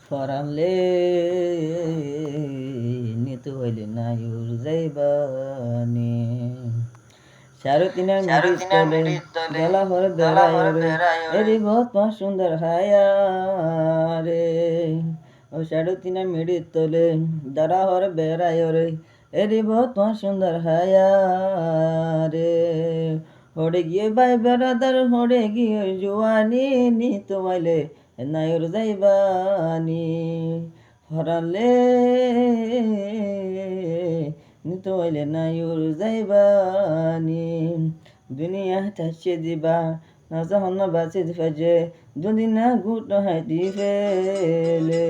ফরালে নিতু হইলে নায়ুর যাইবানি শারতিনার মিড়ির তলে দলা হর বেড়ায় রে এরি বহুত সুন্দর হায়া রে ও শারতিনার মিড়ির তলে দলা হর বেড়ায় রে এরি বহুত সুন্দর হায়া রে হড়ে গিয়ে ভাই বেড়াদার হড়ে গিয়ে জোয়ানি নি তোমাইলে নায়ুর যাইবানি ফরালে নিতো হইলে নায়ুর যাইবানি দুনিয়া তাসে দিবা না যখন বাঁচে ফেজে দুদিনা গুট হাঁটি ফেলে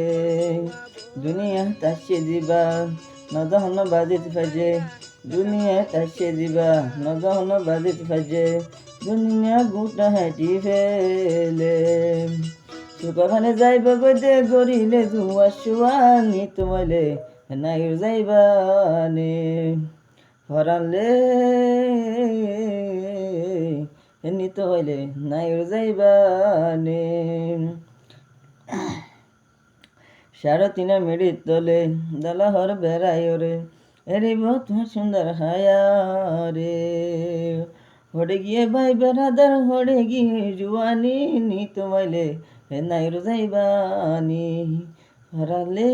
দুনিয়া তাসে দিবা না যখন বাজে ফেজে দুনিয়া তাসে দিবা না যখন বাজে ফেজে দুনিয়া গুট হাঁটি ফেলে সুখখানে যাইব গদে গরিলে জুয়া শুয়া নি তোমাইলে নাইর যাইবানে ফরালে নিত হইলে নাইর যাইবানে শারতিনা মিড়ির তলে দলাহর বেড়ায় রে এরে বহুত সুন্দর হায়া রে হড়ে গিয়ে ভাই বেড়াদার হড়ে গিয়ে জুয়ানি নি তোমাইলে নাইর যাইবানি ফরালে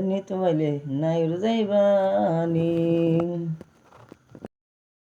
নি তোমাইলে নাইর যাইবানি